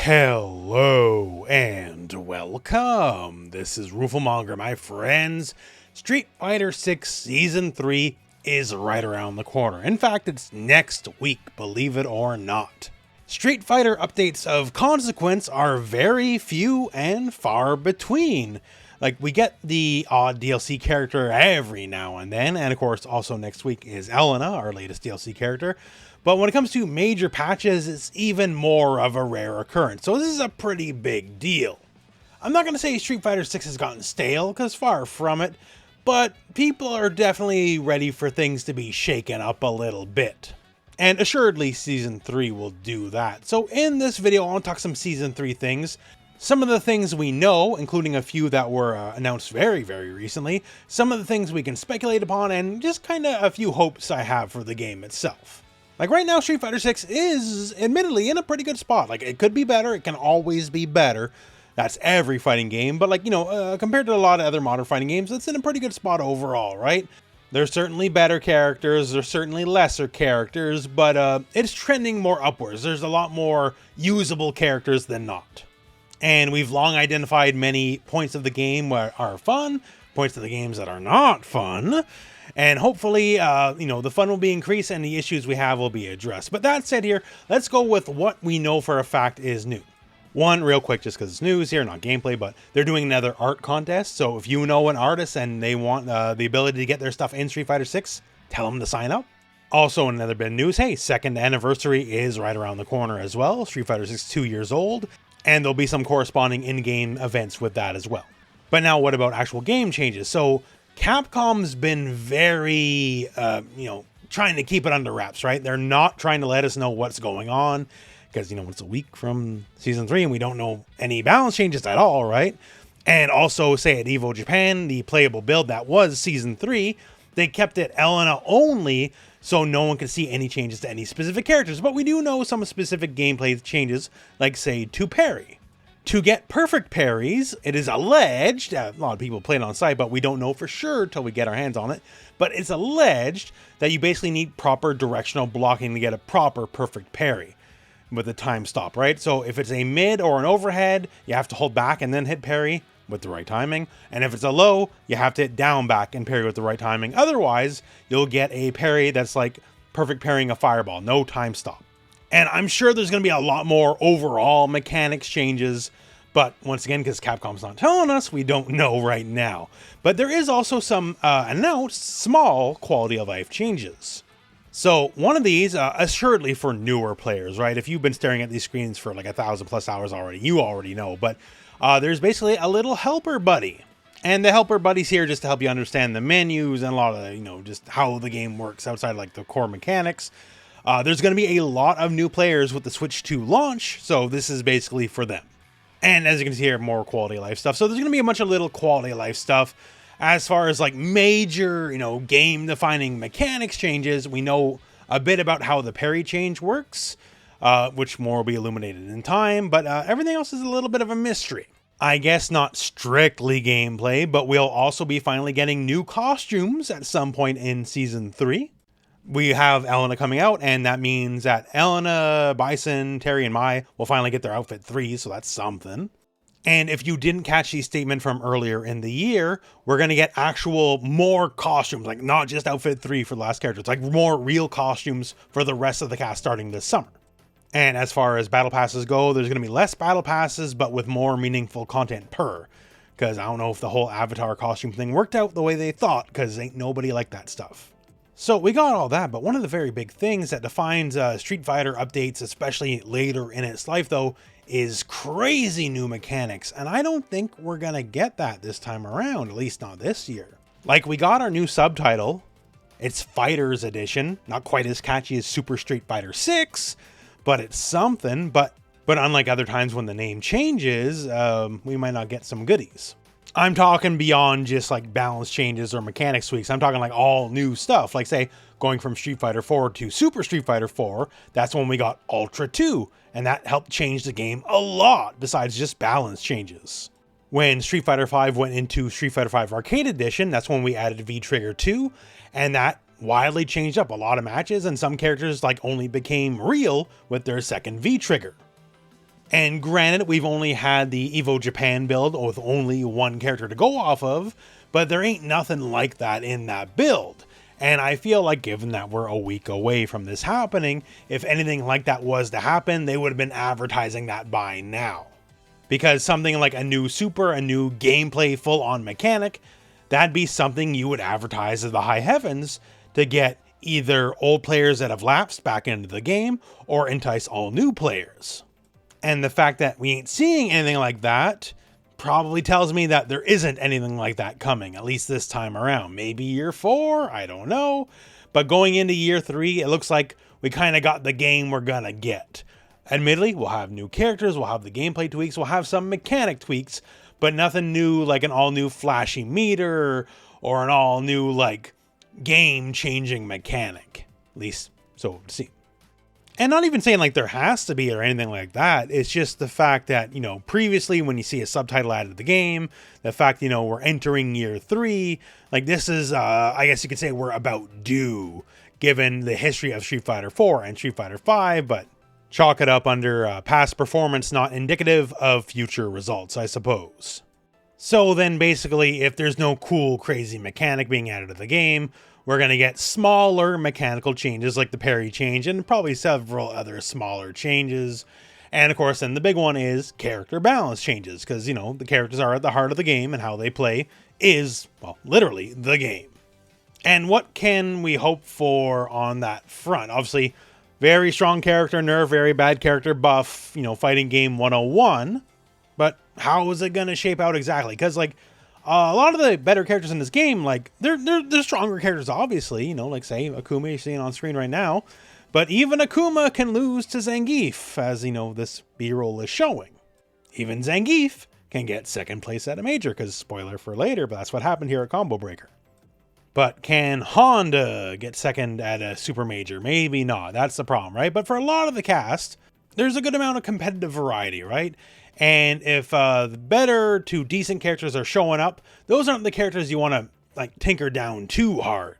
Hello and welcome. This is rooflemonger, my friends. Street Fighter 6 Season 3 is right around the corner. In fact, it's next week, believe it or not. Street Fighter updates of consequence are very few and far between. Like, we get the odd DLC character every now and then, and of course also next week is Elena, our latest DLC character. But when it comes to major patches, it's even more of a rare occurrence, so this is a pretty big deal. I'm not going to say Street Fighter 6 has gotten stale, because far from it, but people are definitely ready for things to be shaken up a little bit. And assuredly, Season 3 will do that. So in this video, I want to talk some Season 3 things. Some of the things we know, including a few that were announced very recently. Some of the things we can speculate upon, and just kind of a few hopes I have for the game itself. Like right now, Street Fighter 6 is admittedly in a pretty good spot. Like, it could be better. It can always be better. That's every fighting game. But like, you know, compared to a lot of other modern fighting games, it's in a pretty good spot overall, right? There's certainly better characters. There's certainly lesser characters, but it's trending more upwards. There's a lot more usable characters than not. And we've long identified many points of the game that are fun, points of the games that are not fun. And hopefully, you know, the fun will be increased and the issues we have will be addressed. But that said here, let's go with what we know for a fact is new. One, real quick, just because it's news here, not gameplay, but they're doing another art contest. So if you know an artist and they want the ability to get their stuff in Street Fighter 6, tell them to sign up. Also, another bit of news, hey, second anniversary is right around the corner as well. Street Fighter 6 is 2 years old, and there'll be some corresponding in-game events with that as well. But now what about actual game changes? So Capcom's been very, trying to keep it under wraps, right? They're not trying to let us know what's going on because, you know, it's a week from Season 3 and we don't know any balance changes at all, right? And also, say at EVO Japan, the playable build that was Season 3, they kept it Elena only so no one could see any changes to any specific characters. But we do know some specific gameplay changes, like, say, to parry. To get perfect parries, it is alleged, a lot of people play it on site, but we don't know for sure till we get our hands on it, but it's alleged that you basically need proper directional blocking to get a proper perfect parry with the time stop, right? So if it's a mid or an overhead, you have to hold back and then hit parry with the right timing. And if it's a low, you have to hit down back and parry with the right timing. Otherwise, you'll get a parry that's like perfect parrying a fireball, no time stop. And I'm sure there's going to be a lot more overall mechanics changes, but once again, because Capcom's not telling us, we don't know right now. But there is also some announced small quality of life changes. So one of these, assuredly for newer players, right? If you've been staring at these screens for like 1,000+ hours already, you already know. But there's basically a little helper buddy. And the helper buddy's here just to help you understand the menus and a lot of the, you know, just how the game works outside of like the core mechanics. There's going to be a lot of new players with the Switch 2 launch, so this is basically for them. And as you can see here, more quality of life stuff. So there's going to be a bunch of little quality of life stuff. As far as like major, you know, game-defining mechanics changes, we know a bit about how the parry change works, which more will be illuminated in time, but everything else is a little bit of a mystery. I guess not strictly gameplay, but we'll also be finally getting new costumes at some point in Season 3. We have Elena coming out, and that means that Elena, Bison, Terry, and Mai will finally get their outfit 3, so that's something. And if you didn't catch the statement from earlier in the year, we're going to get actual more costumes, like not just outfit 3 for the last character. It's like more real costumes for the rest of the cast starting this summer. And as far as battle passes go, there's going to be less battle passes, but with more meaningful content per. Because I don't know if the whole avatar costume thing worked out the way they thought, because ain't nobody like that stuff. So we got all that, but one of the very big things that defines Street Fighter updates, especially later in its life though, is crazy new mechanics. And I don't think we're gonna get that this time around, at least not this year. Like, we got our new subtitle. It's Fighters Edition, not quite as catchy as Super Street Fighter 6, but it's something. But unlike other times when the name changes, we might not get some goodies. I'm talking beyond just like balance changes or mechanics tweaks. I'm talking like all new stuff. Like, say, going from Street Fighter 4 to Super Street Fighter 4, that's when we got Ultra 2. And that helped change the game a lot besides just balance changes. When Street Fighter 5 went into Street Fighter 5 Arcade Edition, that's when we added V-Trigger 2. And that wildly changed up a lot of matches. And some characters like only became real with their second V-Trigger. And granted, we've only had the Evo Japan build with only one character to go off of, but there ain't nothing like that in that build. And I feel like given that we're a week away from this happening, if anything like that was to happen, they would have been advertising that by now. Because something like a new super, a new gameplay full-on mechanic, that'd be something you would advertise to the high heavens to get either old players that have lapsed back into the game or entice all new players. And the fact that we ain't seeing anything like that probably tells me that there isn't anything like that coming, at least this time around. Maybe year 4, I don't know. But going into year 3, it looks like we kind of got the game we're gonna get. Admittedly, we'll have new characters, we'll have the gameplay tweaks, we'll have some mechanic tweaks, but nothing new like an all-new flashy meter or an all-new like game-changing mechanic. At least, so to see. And not even saying like there has to be or anything like that. It's just the fact that, you know, previously when you see a subtitle added to the game, the fact, you know, we're entering year 3, like this is, I guess you could say we're about due given the history of Street Fighter 4 and Street Fighter 5, but chalk it up under past performance, not indicative of future results, I suppose. So then basically, if there's no cool, crazy mechanic being added to the game, we're going to get smaller mechanical changes like the parry change and probably several other smaller changes. And of course, then the big one is character balance changes because, you know, the characters are at the heart of the game and how they play is, well, literally the game. And what can we hope for on that front? Obviously, very strong character nerf, very bad character buff, you know, fighting game 101. But how is it going to shape out exactly? Because, like, a lot of the better characters in this game, like, they're stronger characters, obviously. You know, like, say, Akuma you're seeing on screen right now. But even Akuma can lose to Zangief, as, you know, this B-roll is showing. Even Zangief can get second place at a major, because spoiler for later, but that's what happened here at Combo Breaker. But can Honda get second at a super major? Maybe not. That's the problem, right? But for a lot of the cast, there's a good amount of competitive variety, right? And if the better to decent characters are showing up, those aren't the characters you want to like tinker down too hard.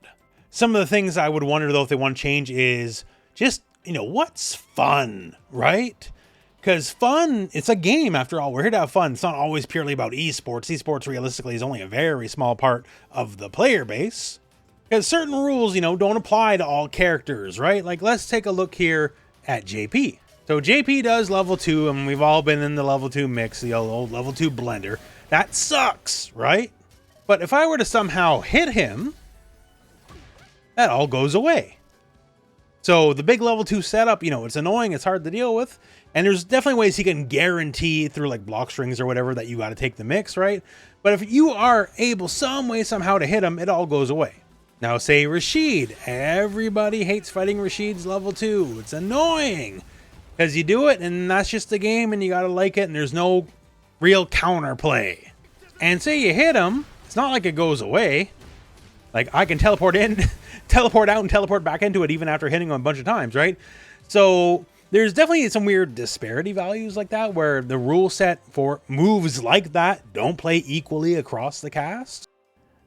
Some of the things I would wonder though if they want to change is just, you know, what's fun, right? Because fun, it's a game after all. We're here to have fun. It's not always purely about esports. Esports realistically is only a very small part of the player base. Because certain rules, you know, don't apply to all characters, right? Like let's take a look here at JP. So JP does level 2, and we've all been in the level 2 mix, the old level 2 blender. That sucks, right? But if I were to somehow hit him, that all goes away. So the big level 2 setup, you know, it's annoying, it's hard to deal with, and there's definitely ways he can guarantee through like block strings or whatever that you got to take the mix, right? But if you are able some way somehow to hit him, it all goes away. Now say Rashid. Everybody hates fighting Rashid's level 2. It's annoying. Because you do it, and that's just the game, and you gotta like it, and there's no real counterplay. And say you hit him, it's not like it goes away. Like, I can teleport in, teleport out, and teleport back into it even after hitting him a bunch of times, right? So, there's definitely some weird disparity values like that, where the rule set for moves like that don't play equally across the cast.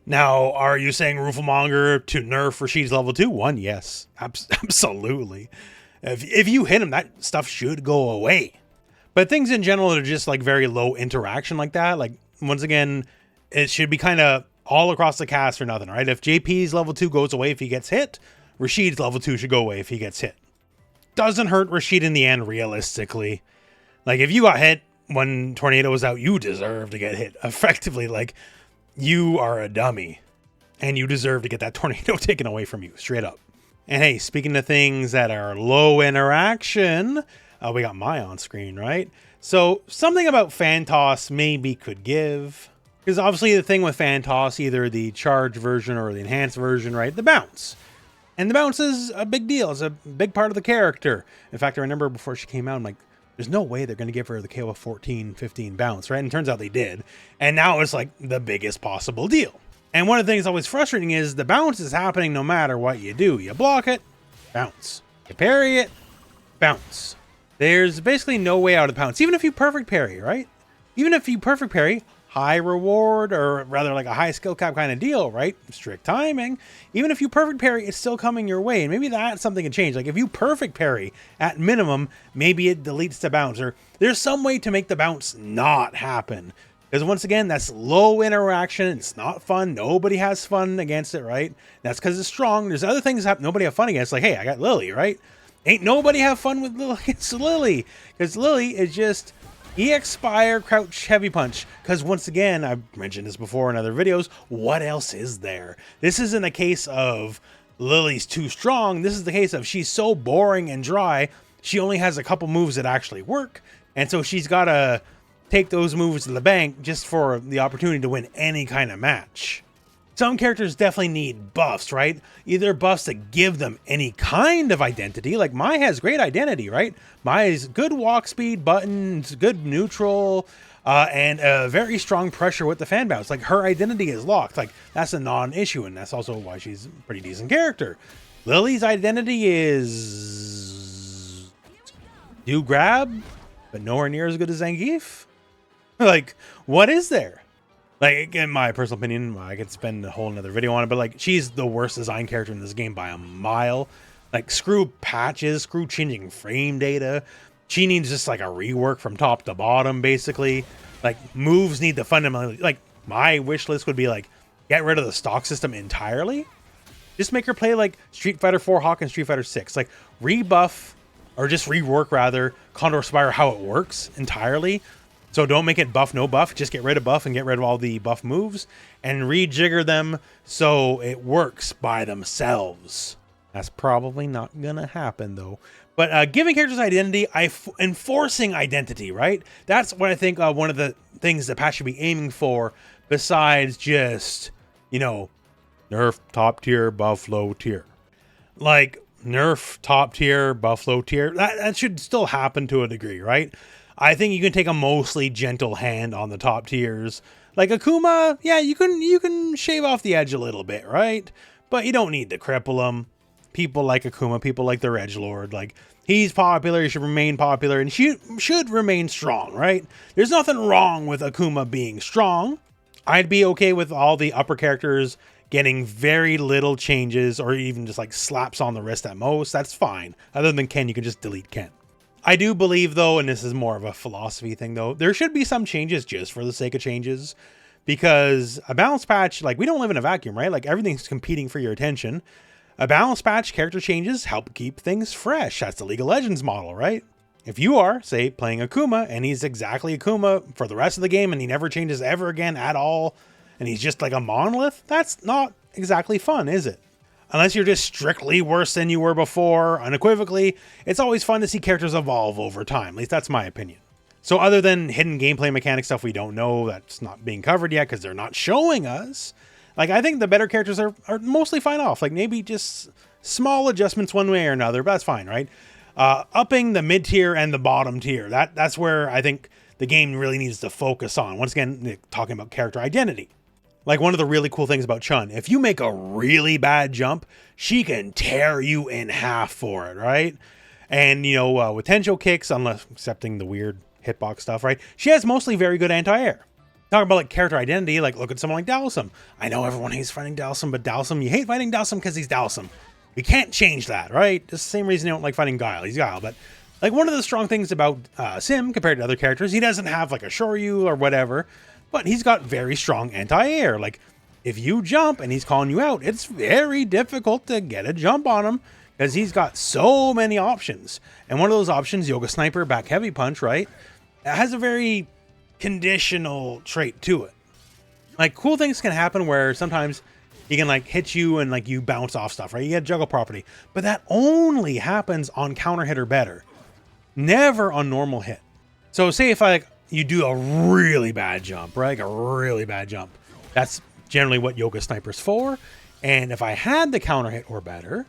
Now, are you saying rooflemonger to nerf Rashid's level 2? One, yes. Absolutely. If you hit him, that stuff should go away. But things in general that are just like very low interaction like that, like once again, it should be kind of all across the cast or nothing, right? If JP's level 2 goes away if he gets hit, Rashid's level 2 should go away if he gets hit. Doesn't hurt Rashid in the end, realistically. Like if you got hit when Tornado was out, you deserve to get hit. Effectively, like you are a dummy and you deserve to get that Tornado taken away from you, straight up. And hey, speaking of things that are low interaction, we got Mai on screen, right? So something about Fan Toss maybe could give. Because obviously the thing with Fan Toss, either the charge version or the enhanced version, right? The bounce. And the bounce is a big deal. It's a big part of the character. In fact, I remember before she came out, I'm like, there's no way they're going to give her the KO 14, 15 bounce, right? And it turns out they did. And now it's like the biggest possible deal. And one of the things always frustrating is the bounce is happening no matter what you do. You block it, bounce. You parry it, bounce. There's basically no way out of the bounce. Even if you perfect parry, right? Even if you perfect parry, high reward, or rather like a high skill cap kind of deal, right? Strict timing. Even if you perfect parry, it's still coming your way. And maybe that's something to change. Like if you perfect parry at minimum, maybe it deletes the bounce, or there's some way to make the bounce not happen. Because once again, that's low interaction. It's not fun. Nobody has fun against it, right? That's because it's strong. There's other things that nobody have fun against. Like, hey, I got Lily, right? Ain't nobody have fun with against Lily. Because Lily is just EX Fire, Crouch, Heavy Punch. Because once again, I've mentioned this before in other videos, what else is there? This isn't a case of Lily's too strong. This is the case of she's so boring and dry. She only has a couple moves that actually work. And so she's got to take those moves to the bank just for the opportunity to win any kind of match. Some characters definitely need buffs, right? Either buffs that give them any kind of identity, like Mai has great identity, right? Mai's good walk speed, buttons, good neutral, and a very strong pressure with the fan bounce. Like her identity is locked, like that's a non-issue, and that's also why she's a pretty decent character. Lily's identity is do grab, but nowhere near as good as Zangief. Like, what is there? Like, in my personal opinion, I could spend a whole another video on it, but like, she's the worst design character in this game by a mile. Like, screw patches, screw changing frame data. She needs just like a rework from top to bottom, basically. Like, moves need to fundamentally, like, my wish list would be like, get rid of the stock system entirely. Just make her play like Street Fighter 4 Hawk and Street Fighter 6. Like, rebuff, or just rework rather, Condor Spire how it works entirely. So don't make it buff, no buff. Just get rid of buff and get rid of all the buff moves and rejigger them so it works by themselves. That's probably not going to happen, though. But giving characters identity, enforcing identity, right? That's what I think one of the things that patch should be aiming for, besides just, you know, nerf top tier, buff low tier. Like, nerf top tier, buff low tier. That should still happen to a degree, right? I think you can take a mostly gentle hand on the top tiers. Like Akuma, yeah, you can shave off the edge a little bit, right? But you don't need to cripple him. People like Akuma, people like their edgelord, like he's popular, he should remain popular, and should remain strong, right? There's nothing wrong with Akuma being strong. I'd be okay with all the upper characters getting very little changes, or even just like slaps on the wrist at most. That's fine. Other than Ken, you can just delete Ken. I do believe, though, and this is more of a philosophy thing, though, there should be some changes just for the sake of changes, because a balance patch, like, we don't live in a vacuum, right? Like, everything's competing for your attention. A balance patch, character changes help keep things fresh. That's the League of Legends model, right? If you are, say, playing Akuma, and he's exactly Akuma for the rest of the game, and he never changes ever again at all, and he's just like a monolith, that's not exactly fun, is it? Unless you're just strictly worse than you were before, unequivocally, it's always fun to see characters evolve over time. At least that's my opinion. So other than hidden gameplay mechanic stuff we don't know, that's not being covered yet because they're not showing us, like, I think the better characters are mostly fine off. Like, maybe just small adjustments one way or another, but that's fine, right? Upping the mid tier and the bottom tier, that's where I think the game really needs to focus on. Once again, talking about character identity. Like, one of the really cool things about Chun, if you make a really bad jump, she can tear you in half for it, right? And, you know, with Tenjo kicks, unless accepting the weird hitbox stuff, right? She has mostly very good anti-air. Talking about, like, character identity, like, look at someone like Dalsum. I know everyone hates fighting Dalsum, but Dalsum, you hate fighting Dalsum because he's Dalsum. You can't change that, right? It's the same reason you don't like fighting Guile. He's Guile, but, like, one of the strong things about Sim compared to other characters, he doesn't have, like, a Shoryu or whatever, but he's got very strong anti-air. Like, if you jump and he's calling you out, it's very difficult to get a jump on him because he's got so many options. And one of those options, Yoga Sniper, back heavy punch, right? It has a very conditional trait to it. Like, cool things can happen where sometimes he can, like, hit you and, like, you bounce off stuff, right? You get juggle property. But that only happens on counter hit or better. Never on normal hit. So say if you do a really bad jump, right? Like a really bad jump. That's generally what Yoga Sniper's for. And if I had the counter hit or better,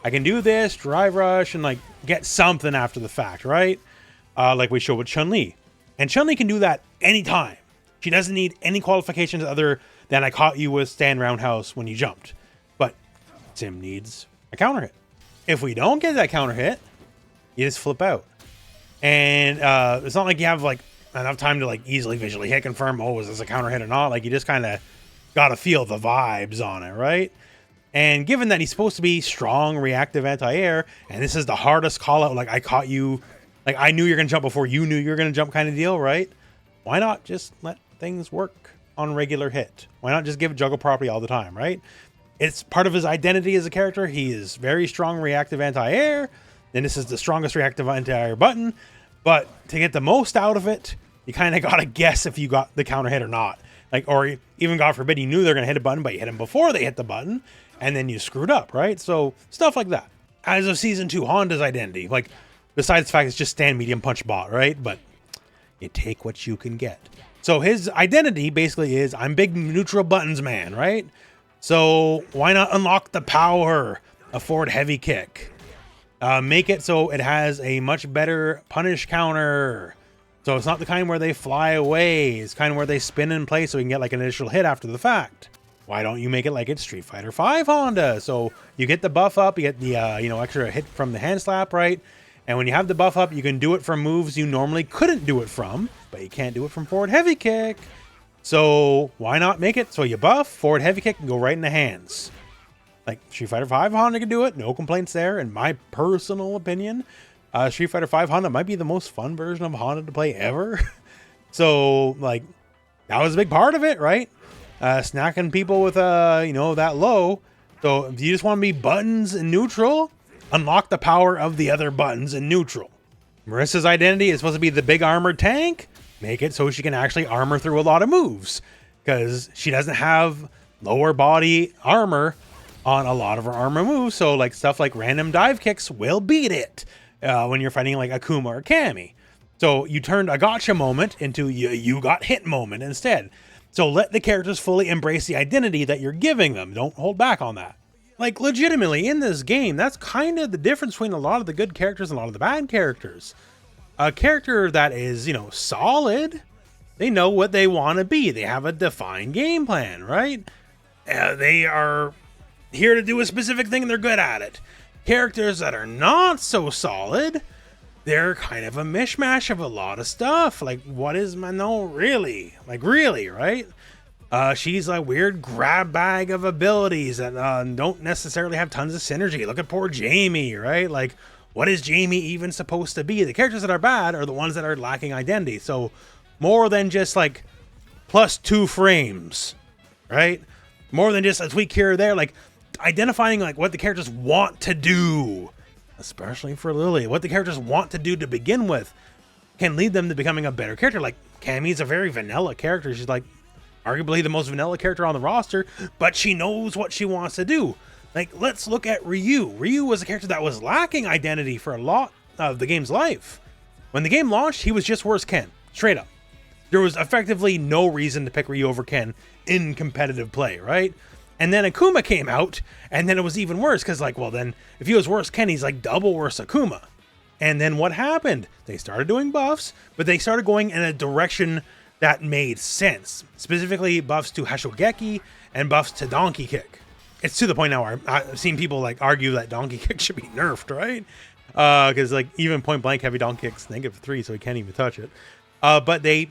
I can do this, drive rush, and like get something after the fact, right? Like we showed with Chun-Li. And Chun-Li can do that anytime. She doesn't need any qualifications other than I caught you with stand roundhouse when you jumped. But Sim needs a counter hit. If we don't get that counter hit, you just flip out. And it's not like you have like enough time to like easily visually hit confirm, oh, is this a counter hit or not? Like you just kind of got to feel the vibes on it, right? And given that he's supposed to be strong, reactive anti-air, and this is the hardest call out, like I caught you, like I knew you're going to jump before you knew you're going to jump kind of deal, right? Why not just let things work on regular hit? Why not just give juggle property all the time, right? It's part of his identity as a character. He is very strong reactive anti-air. Then this is the strongest reactive anti-air button. But to get the most out of it, you kind of got to guess if you got the counter hit or not. Like, or even God forbid, you knew they're going to hit a button, but you hit them before they hit the button, and then you screwed up, right? So stuff like that. As of Season 2, Honda's identity, like, besides the fact it's just stand medium punch bot, right? But you take what you can get. So his identity basically is, I'm big neutral buttons man, right? So why not unlock the power of forward heavy kick? Make it so it has a much better punish counter. So it's not the kind where they fly away. It's kind of where they spin in place so you can get like an initial hit after the fact. Why don't you make it like it's Street Fighter V Honda? So you get the buff up, you get the extra hit from the hand slap, right? And when you have the buff up, you can do it from moves you normally couldn't do it from, but you can't do it from forward heavy kick. So why not make it so you buff, forward heavy kick, and go right in the hands? Like Street Fighter V Honda can do it, no complaints there. In my personal opinion, Street Fighter V Honda might be the most fun version of Honda to play ever. So like that was a big part of it, right? Snacking people with that low. So if you just want to be buttons in neutral, unlock the power of the other buttons in neutral. Marissa's identity is supposed to be the big armored tank. Make it so she can actually armor through a lot of moves, because she doesn't have lower body armor on a lot of her armor moves. So like stuff like random dive kicks will beat it when you're fighting like Akuma or Cammy. So you turned a gotcha moment into you got hit moment instead. So let the characters fully embrace the identity that you're giving them. Don't hold back on that. Like legitimately in this game, that's kind of the difference between a lot of the good characters and a lot of the bad characters. A character that is, solid, they know what they want to be. They have a defined game plan, right? They are here to do a specific thing and they're good at it. Characters that are not so solid, they're kind of a mishmash of a lot of stuff. Like, what is Manon really? Like, really, right? She's a weird grab bag of abilities that don't necessarily have tons of synergy. Look at poor Jamie, right? Like, what is Jamie even supposed to be? The characters that are bad are the ones that are lacking identity. So more than just like +2 frames, right? More than just a tweak here or there, like identifying like what the characters want to do, especially for Lily, what the characters want to do to begin with can lead them to becoming a better character. Like Cammy's a very vanilla character. She's like arguably the most vanilla character on the roster, but she knows what she wants to do. Like, let's look at Ryu. Ryu was a character that was lacking identity for a lot of the game's life. When the game launched, he was just worse Ken. Straight up. There was effectively no reason to pick Ryu over Ken in competitive play, right? And then Akuma came out, and then it was even worse, because, like, well, then, if he was worse Ken, he's, like, double worse Akuma. And then what happened? They started doing buffs, but they started going in a direction that made sense. Specifically, buffs to Hashogeki and buffs to Donkey Kick. It's to the point now where I've seen people like argue that Donkey Kick should be nerfed, right? Because like even point blank heavy Donkey Kick's -3, so he can't even touch it. But they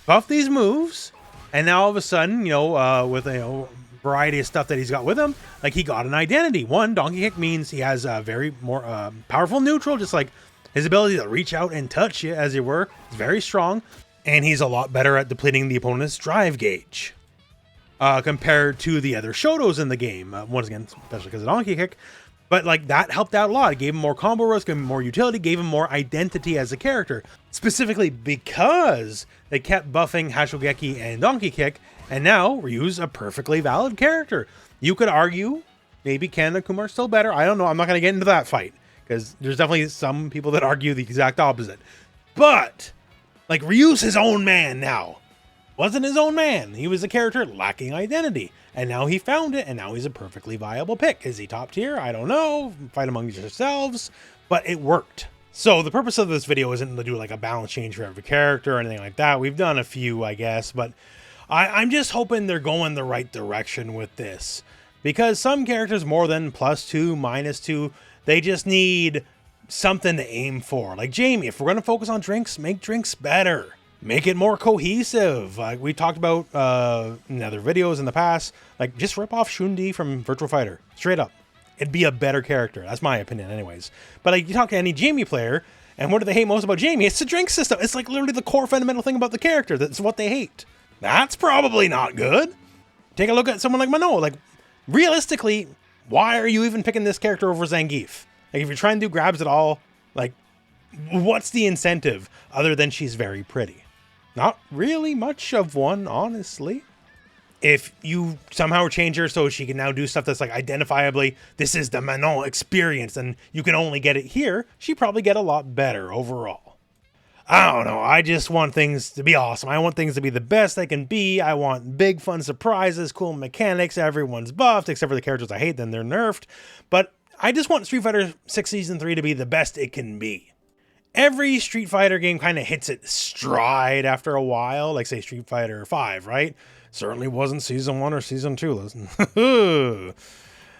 buff these moves, and now all of a sudden, with a variety of stuff that he's got with him, like he got an identity. One, Donkey Kick means he has a very more powerful neutral, just like his ability to reach out and touch you, as it were, is very strong, and he's a lot better at depleting the opponent's drive gauge. Compared to the other Shotos in the game. Once again, especially because of Donkey Kick. But like that helped out a lot. It gave him more combo rows, gave him more utility, gave him more identity as a character. Specifically because they kept buffing Hashogeki and Donkey Kick, and now Ryu's a perfectly valid character. You could argue maybe Ken and Akuma are still better. I don't know. I'm not going to get into that fight, because there's definitely some people that argue the exact opposite. But like Ryu's his own man now. Wasn't his own man. He was a character lacking identity, and now he found it, and now he's a perfectly viable pick. Is he top tier? I don't know. Fight among yourselves, but it worked. So the purpose of this video isn't to do like a balance change for every character or anything like that. We've done a few, I guess, but I'm just hoping they're going the right direction with this, because some characters more than +2, -2, they just need something to aim for. Like Jamie, if we're going to focus on drinks, make drinks better. Make it more cohesive. Like we talked about in other videos in the past, like just rip off Shundi from Virtual Fighter. Straight up. It'd be a better character. That's my opinion anyways. But like you talk to any Jamie player, and what do they hate most about Jamie? It's the drink system. It's like literally the core fundamental thing about the character. That's what they hate. That's probably not good. Take a look at someone like Mano. Like, realistically, why are you even picking this character over Zangief? Like, if you're trying to do grabs at all, like, what's the incentive other than she's very pretty? Not really much of one, honestly. If you somehow change her so she can now do stuff that's like identifiably, this is the Manon experience and you can only get it here, she'd probably get a lot better overall. I don't know, I just want things to be awesome. I want things to be the best they can be. I want big fun surprises, cool mechanics, everyone's buffed, except for the characters I hate, then they're nerfed. But I just want Street Fighter 6 Season 3 to be the best it can be. Every Street Fighter game kind of hits its stride after a while, like say Street Fighter 5, right? Certainly wasn't Season 1 or Season 2, listen.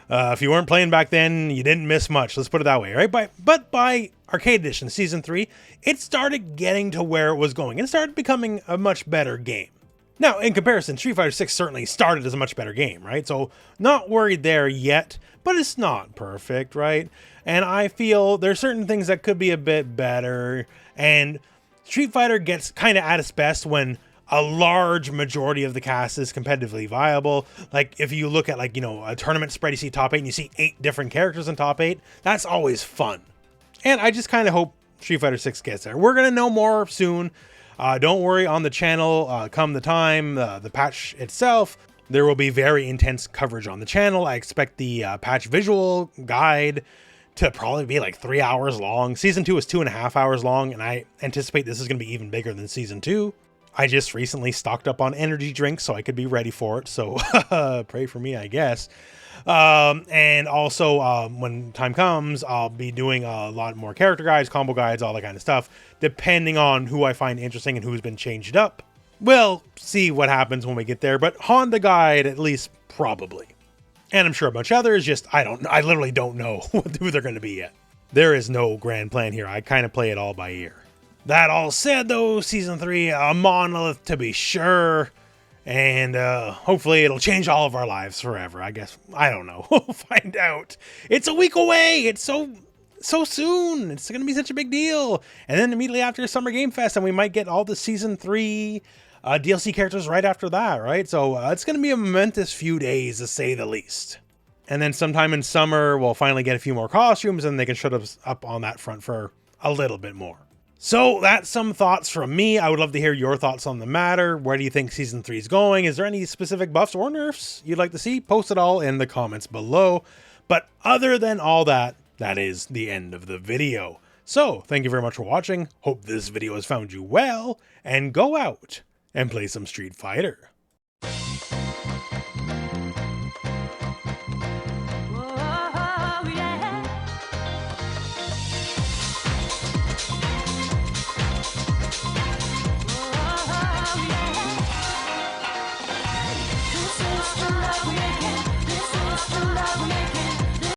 If you weren't playing back then, you didn't miss much, let's put it that way, right? But by Arcade Edition, Season 3, it started getting to where it was going, and it started becoming a much better game. Now, in comparison, Street Fighter 6 certainly started as a much better game, right? So, not worried there yet, but it's not perfect, right? And I feel there's certain things that could be a bit better, and Street Fighter gets kind of at its best when a large majority of the cast is competitively viable. Like if you look at like, you know, a tournament spread, you see top 8 and you see 8 different characters in top 8, that's always fun. And I just kind of hope Street Fighter 6 gets there. We're going to know more soon. Don't worry, on the channel, come the time, the patch itself, there will be very intense coverage on the channel. I expect the patch visual guide to probably be like 3 hours long. Season 2 is 2.5 hours long, and I anticipate this is going to be even bigger than Season 2. I just recently stocked up on energy drinks so I could be ready for it, so pray for me, I guess. And also, when time comes, I'll be doing a lot more character guides, combo guides, all that kind of stuff, depending on who I find interesting and who's been changed up. We'll see what happens when we get there, but Honda guide, at least, probably. And I'm sure a bunch of others, just, I literally don't know who they're going to be yet. There is no grand plan here. I kind of play it all by ear. That all said, though, Season 3, a monolith to be sure, and hopefully it'll change all of our lives forever, I guess. I don't know. We'll find out. It's a week away. It's so soon. It's going to be such a big deal. And then immediately after Summer Game Fest, and we might get all the Season 3 DLC characters right after that, right? So it's going to be a momentous few days, to say the least. And then sometime in summer, we'll finally get a few more costumes, and they can shut us up on that front for a little bit more. So that's some thoughts from me. I would love to hear your thoughts on the matter. Where do you think Season 3 is going? Is there any specific buffs or nerfs you'd like to see? Post it all in the comments below. But other than all that, that is the end of the video. So thank you very much for watching. Hope this video has found you well, and go out and play some Street Fighter. Yeah.